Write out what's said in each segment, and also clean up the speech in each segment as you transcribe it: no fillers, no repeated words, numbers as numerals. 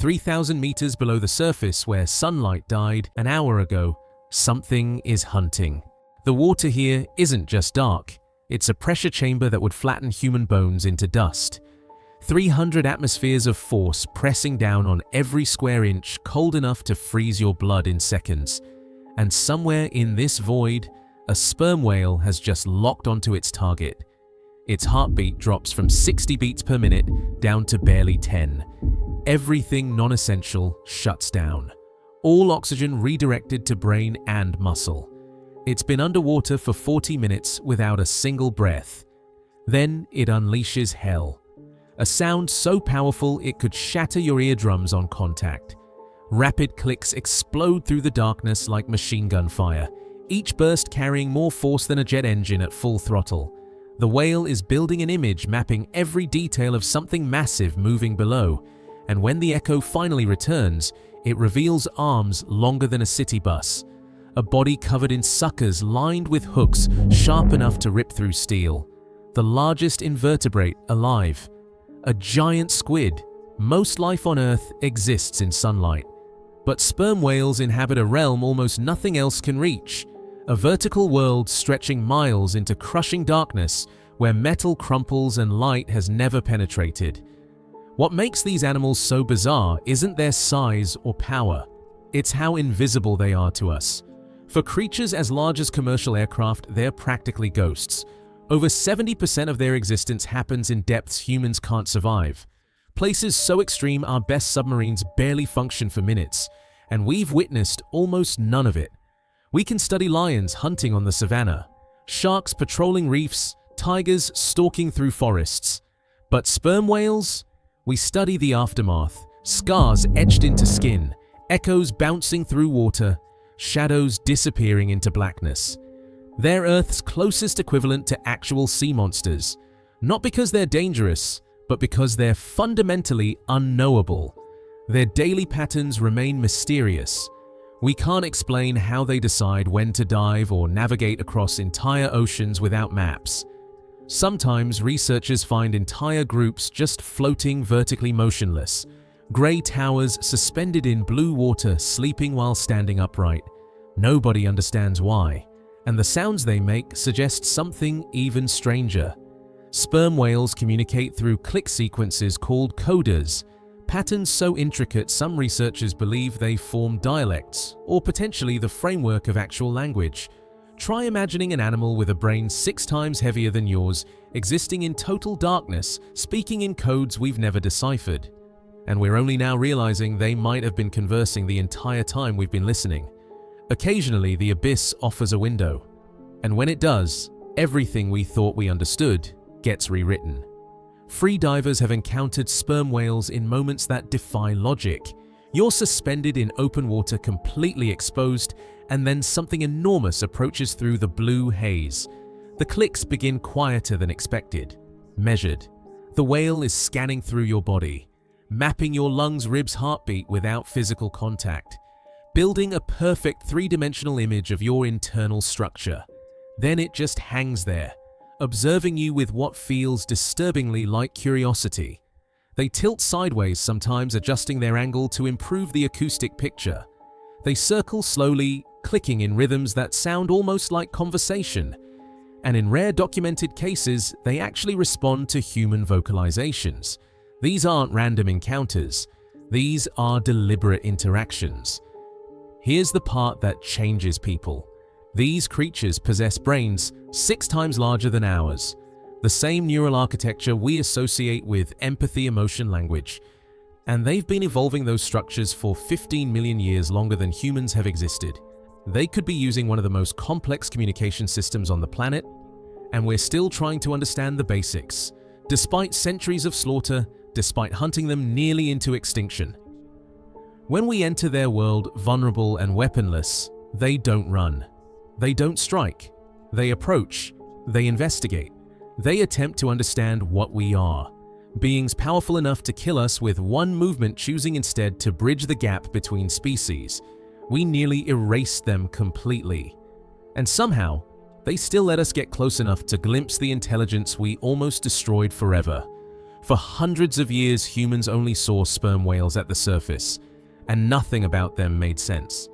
3,000 meters below the surface where sunlight died an hour ago, something is hunting. The water here isn't just dark, it's a pressure chamber that would flatten human bones into dust. 300 atmospheres of force pressing down on every square inch, cold enough to freeze your blood in seconds. And somewhere in this void, a sperm whale has just locked onto its target. Its heartbeat drops from 60 beats per minute down to barely 10. Everything non-essential shuts down. All oxygen redirected to brain and muscle. It's been underwater for 40 minutes without a single breath. Then it unleashes hell. A sound so powerful it could shatter your eardrums on contact. Rapid clicks explode through the darkness like machine gun fire, each burst carrying more force than a jet engine at full throttle. The whale is building an image mapping every detail of something massive moving below, and when the echo finally returns, it reveals arms longer than a city bus, a body covered in suckers lined with hooks sharp enough to rip through steel. The largest invertebrate alive. A giant squid. Most life on Earth exists in sunlight. But sperm whales inhabit a realm almost nothing else can reach. A vertical world stretching miles into crushing darkness where metal crumples and light has never penetrated. What makes these animals so bizarre isn't their size or power. It's how invisible they are to us. For creatures as large as commercial aircraft, they're practically ghosts. Over 70% of their existence happens in depths humans can't survive. Places so extreme our best submarines barely function for minutes, and we've witnessed almost none of it. We can study lions hunting on the savannah, sharks patrolling reefs, tigers stalking through forests. But sperm whales? We study the aftermath, scars etched into skin, echoes bouncing through water, shadows disappearing into blackness. They're Earth's closest equivalent to actual sea monsters, not because they're dangerous, but because they're fundamentally unknowable. Their daily patterns remain mysterious. We can't explain how they decide when to dive or navigate across entire oceans without maps. Sometimes researchers find entire groups just floating vertically motionless, gray towers suspended in blue water sleeping while standing upright. Nobody understands why. And the sounds they make suggest something even stranger. Sperm whales communicate through click sequences called coders, patterns so intricate some researchers believe they form dialects, or potentially the framework of actual language. Try imagining an animal with a brain 6 times heavier than yours, existing in total darkness, speaking in codes we've never deciphered. And we're only now realizing they might have been conversing the entire time we've been listening. Occasionally, the abyss offers a window, and when it does, everything we thought we understood gets rewritten. Free divers have encountered sperm whales in moments that defy logic. You're suspended in open water, completely exposed, and then something enormous approaches through the blue haze. The clicks begin quieter than expected, measured. The whale is scanning through your body, mapping your lungs' ribs' heartbeat without physical contact, building a perfect 3-dimensional image of your internal structure. Then it just hangs there, observing you with what feels disturbingly like curiosity. They tilt sideways sometimes, adjusting their angle to improve the acoustic picture. They circle slowly, clicking in rhythms that sound almost like conversation. And in rare documented cases, they actually respond to human vocalizations. These aren't random encounters. These are deliberate interactions. Here's the part that changes people. These creatures possess brains 6 times larger than ours, the same neural architecture we associate with empathy, emotion, language. And they've been evolving those structures for 15 million years, longer than humans have existed. They could be using one of the most complex communication systems on the planet, and we're still trying to understand the basics, despite centuries of slaughter, despite hunting them nearly into extinction. When we enter their world vulnerable and weaponless, they don't run. They don't strike. They approach. They investigate. They attempt to understand what we are. Beings powerful enough to kill us with one movement, choosing instead to bridge the gap between species. We nearly erased them completely. And somehow, they still let us get close enough to glimpse the intelligence we almost destroyed forever. For hundreds of years, humans only saw sperm whales at the surface, and nothing about them made sense.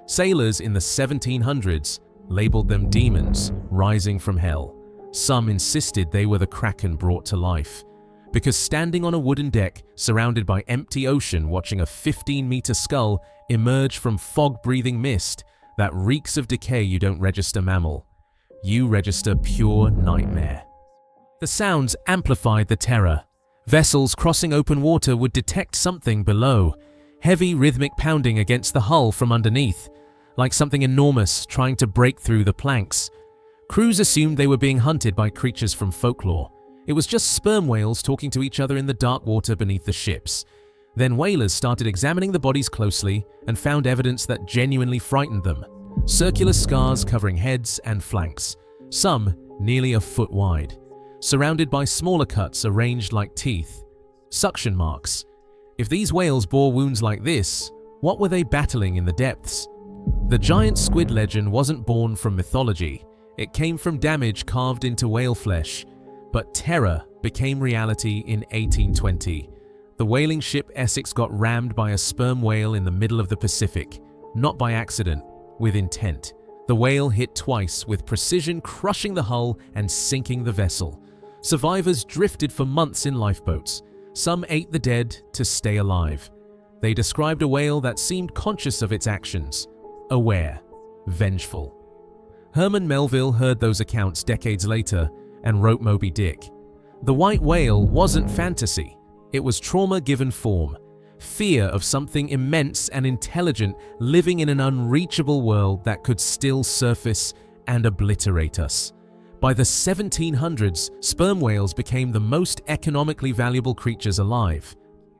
Sailors in the 1700s labeled them demons rising from hell. Some insisted they were the kraken brought to life, because standing on a wooden deck surrounded by empty ocean watching a 15-meter skull emerge from fog-breathing mist that reeks of decay, you don't register mammal. You register pure nightmare. The sounds amplified the terror. Vessels crossing open water would detect something below, heavy rhythmic pounding against the hull from underneath, like something enormous trying to break through the planks. Crews assumed they were being hunted by creatures from folklore. It was just sperm whales talking to each other in the dark water beneath the ships. Then whalers started examining the bodies closely and found evidence that genuinely frightened them. Circular scars covering heads and flanks, some nearly a foot wide, surrounded by smaller cuts arranged like teeth. Suction marks. If these whales bore wounds like this, what were they battling in the depths? The giant squid legend wasn't born from mythology. It came from damage carved into whale flesh. But terror became reality in 1820. The whaling ship Essex got rammed by a sperm whale in the middle of the Pacific, not by accident, with intent. The whale hit twice with precision, crushing the hull and sinking the vessel. Survivors drifted for months in lifeboats. Some ate the dead to stay alive. They described a whale that seemed conscious of its actions, aware, vengeful. Herman Melville heard those accounts decades later and wrote Moby Dick. The white whale wasn't fantasy. It was trauma given form. Fear of something immense and intelligent living in an unreachable world that could still surface and obliterate us. By the 1700s, sperm whales became the most economically valuable creatures alive.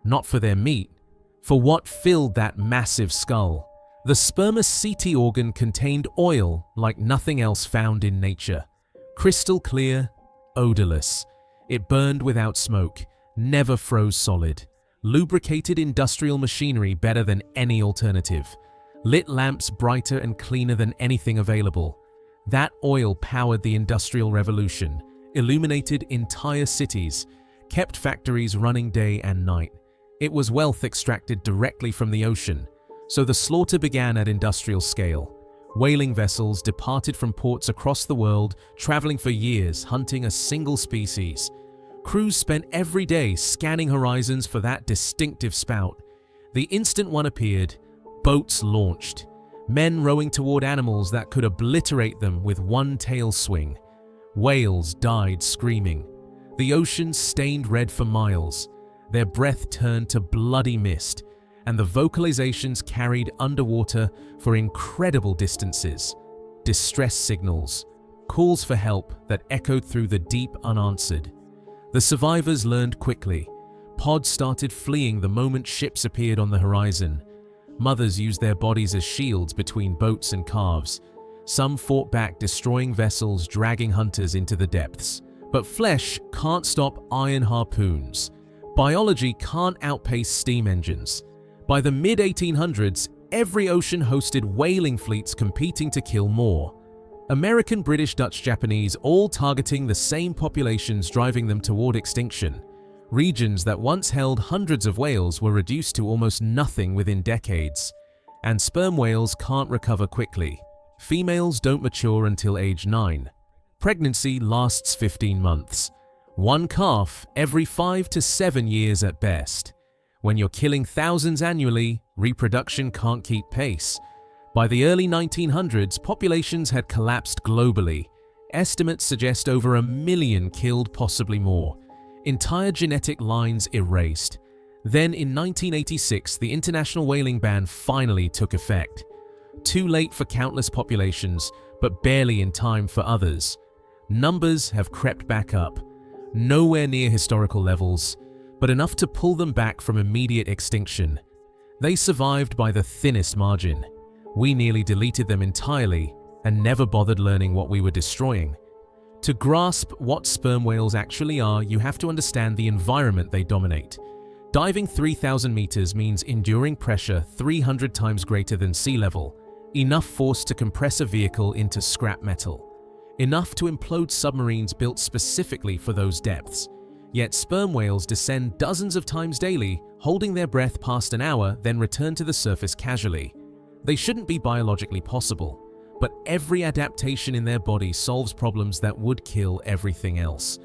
Not for their meat, for what filled that massive skull. The spermaceti organ contained oil like nothing else found in nature. Crystal clear, odorless. It burned without smoke, never froze solid. Lubricated industrial machinery better than any alternative. Lit lamps brighter and cleaner than anything available. That oil powered the Industrial Revolution, illuminated entire cities, kept factories running day and night. It was wealth extracted directly from the ocean, so the slaughter began at industrial scale. Whaling vessels departed from ports across the world, traveling for years, hunting a single species. Crews spent every day scanning horizons for that distinctive spout. The instant one appeared, boats launched. Men rowing toward animals that could obliterate them with one tail swing. Whales died screaming. The ocean stained red for miles. Their breath turned to bloody mist, and the vocalizations carried underwater for incredible distances. Distress signals, calls for help that echoed through the deep unanswered. The survivors learned quickly. Pods started fleeing the moment ships appeared on the horizon. Mothers used their bodies as shields between boats and calves. Some fought back, destroying vessels, dragging hunters into the depths. But flesh can't stop iron harpoons. Biology can't outpace steam engines. By the mid-1800s, every ocean hosted whaling fleets competing to kill more. American, British, Dutch, Japanese, all targeting the same populations, driving them toward extinction. Regions that once held hundreds of whales were reduced to almost nothing within decades. And sperm whales can't recover quickly. Females don't mature until age 9. Pregnancy lasts 15 months. One calf every 5 to 7 years at best. When you're killing thousands annually, reproduction can't keep pace. By the early 1900s, populations had collapsed globally. Estimates suggest over 1 million killed, possibly more. Entire genetic lines erased. Then in 1986, the international whaling ban finally took effect. Too late for countless populations, but barely in time for others. Numbers have crept back up. Nowhere near historical levels, but enough to pull them back from immediate extinction. They survived by the thinnest margin. We nearly deleted them entirely and never bothered learning what we were destroying. To grasp what sperm whales actually are, you have to understand the environment they dominate. Diving 3,000 meters means enduring pressure 300 times greater than sea level, enough force to compress a vehicle into scrap metal, enough to implode submarines built specifically for those depths. Yet sperm whales descend dozens of times daily, holding their breath past an hour, then return to the surface casually. They shouldn't be biologically possible, but every adaptation in their body solves problems that would kill everything else.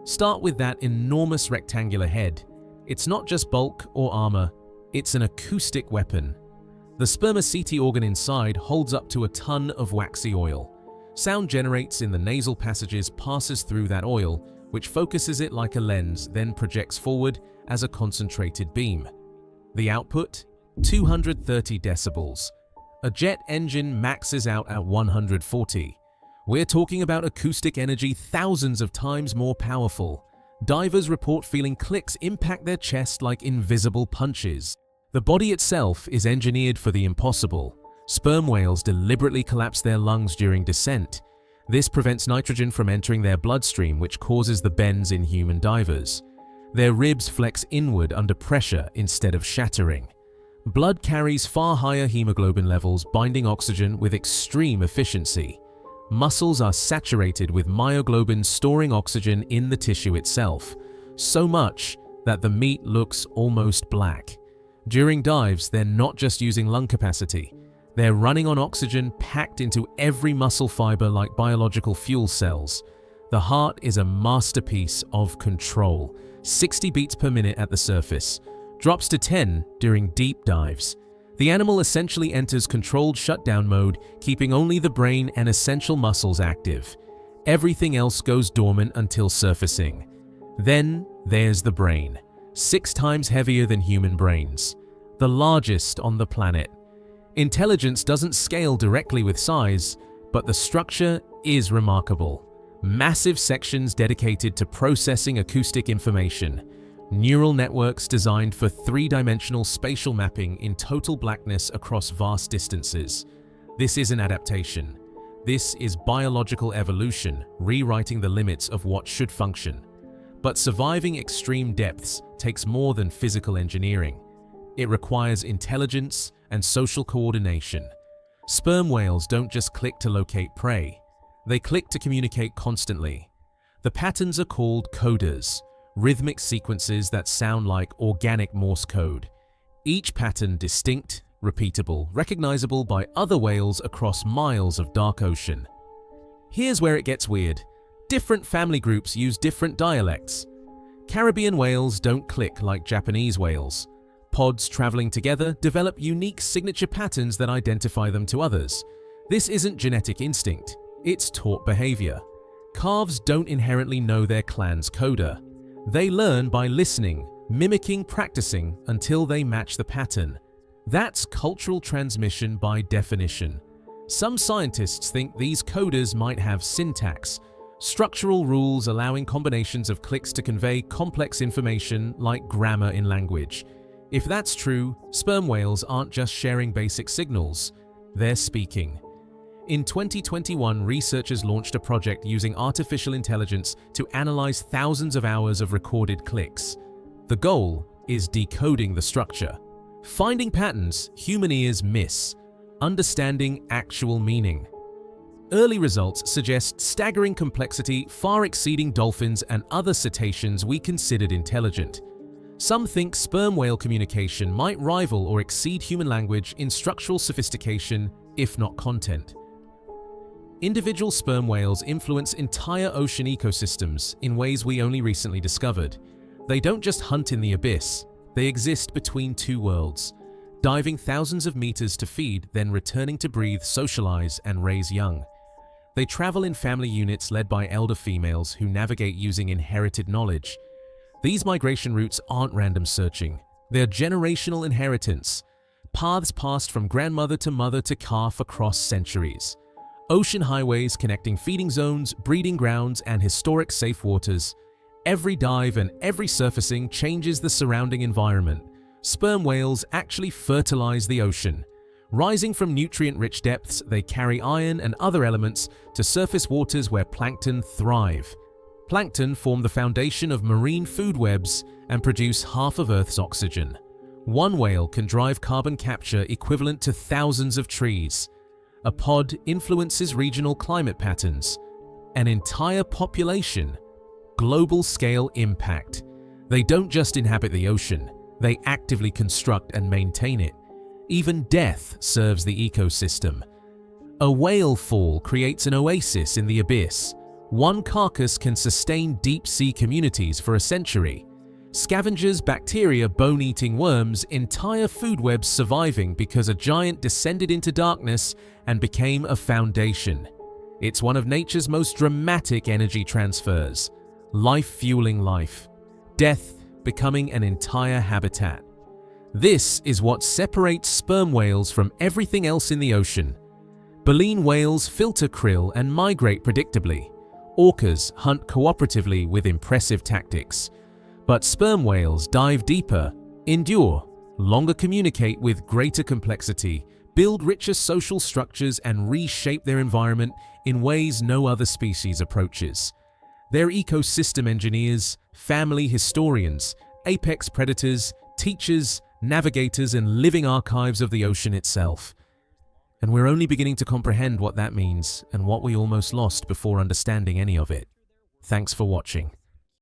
Start with that enormous rectangular head. It's not just bulk or armor, it's an acoustic weapon. The spermaceti organ inside holds up to a ton of waxy oil. Sound generates in the nasal passages, passes through that oil, which focuses it like a lens, then projects forward as a concentrated beam. The output? 230 decibels. A jet engine maxes out at 140. We're talking about acoustic energy thousands of times more powerful. Divers report feeling clicks impact their chest like invisible punches. The body itself is engineered for the impossible. Sperm whales deliberately collapse their lungs during descent. This prevents nitrogen from entering their bloodstream, which causes the bends in human divers. Their ribs flex inward under pressure instead of shattering. Blood carries far higher hemoglobin levels, binding oxygen with extreme efficiency. Muscles are saturated with myoglobin, storing oxygen in the tissue itself, so much that the meat looks almost black. During dives, they're not just using lung capacity. They're running on oxygen packed into every muscle fiber like biological fuel cells. The heart is a masterpiece of control, 60 beats per minute at the surface, drops to 10 during deep dives. The animal essentially enters controlled shutdown mode, keeping only the brain and essential muscles active. Everything else goes dormant until surfacing. Then there's the brain, 6 times heavier than human brains, the largest on the planet. Intelligence doesn't scale directly with size, but the structure is remarkable. Massive sections dedicated to processing acoustic information. Neural networks designed for 3-dimensional spatial mapping in total blackness across vast distances. This isn't adaptation. This is biological evolution, rewriting the limits of what should function. But surviving extreme depths takes more than physical engineering. It requires intelligence and social coordination. Sperm whales don't just click to locate prey. They click to communicate constantly. The patterns are called coders, rhythmic sequences that sound like organic Morse code. Each pattern distinct, repeatable, recognizable by other whales across miles of dark ocean. Here's where it gets weird. Different family groups use different dialects. Caribbean whales don't click like Japanese whales. Pods traveling together develop unique signature patterns that identify them to others. This isn't genetic instinct, it's taught behavior. Calves don't inherently know their clan's coder. They learn by listening, mimicking, practicing until they match the pattern. That's cultural transmission by definition. Some scientists think these coders might have syntax, structural rules allowing combinations of clicks to convey complex information like grammar in language. If that's true, sperm whales aren't just sharing basic signals, they're speaking. In 2021, researchers launched a project using artificial intelligence to analyze thousands of hours of recorded clicks. The goal is decoding the structure, finding patterns human ears miss, understanding actual meaning. Early results suggest staggering complexity, far exceeding dolphins and other cetaceans we considered intelligent. Some think sperm whale communication might rival or exceed human language in structural sophistication, if not content. Individual sperm whales influence entire ocean ecosystems in ways we only recently discovered. They don't just hunt in the abyss, they exist between 2 worlds, diving thousands of meters to feed, then returning to breathe, socialize, and raise young. They travel in family units led by elder females who navigate using inherited knowledge. These migration routes aren't random searching, they're generational inheritance, paths passed from grandmother to mother to calf across centuries. Ocean highways connecting feeding zones, breeding grounds, and historic safe waters. Every dive and every surfacing changes the surrounding environment. Sperm whales actually fertilize the ocean. Rising from nutrient-rich depths, they carry iron and other elements to surface waters where plankton thrive. Plankton form the foundation of marine food webs and produce half of Earth's oxygen. One whale can drive carbon capture equivalent to thousands of trees. A pod influences regional climate patterns. An entire population global-scale impact. They don't just inhabit the ocean, they actively construct and maintain it. Even death serves the ecosystem. A whale fall creates an oasis in the abyss. One carcass can sustain deep-sea communities for a century. Scavengers, bacteria, bone-eating worms, entire food webs surviving because a giant descended into darkness and became a foundation. It's one of nature's most dramatic energy transfers. Life fueling life. Death becoming an entire habitat. This is what separates sperm whales from everything else in the ocean. Baleen whales filter krill and migrate predictably. Orcas hunt cooperatively with impressive tactics. But sperm whales dive deeper, endure, longer communicate with greater complexity, build richer social structures and reshape their environment in ways no other species approaches. They're ecosystem engineers, family historians, apex predators, teachers, navigators and living archives of the ocean itself. And we're only beginning to comprehend what that means and what we almost lost before understanding any of it. Thanks for watching.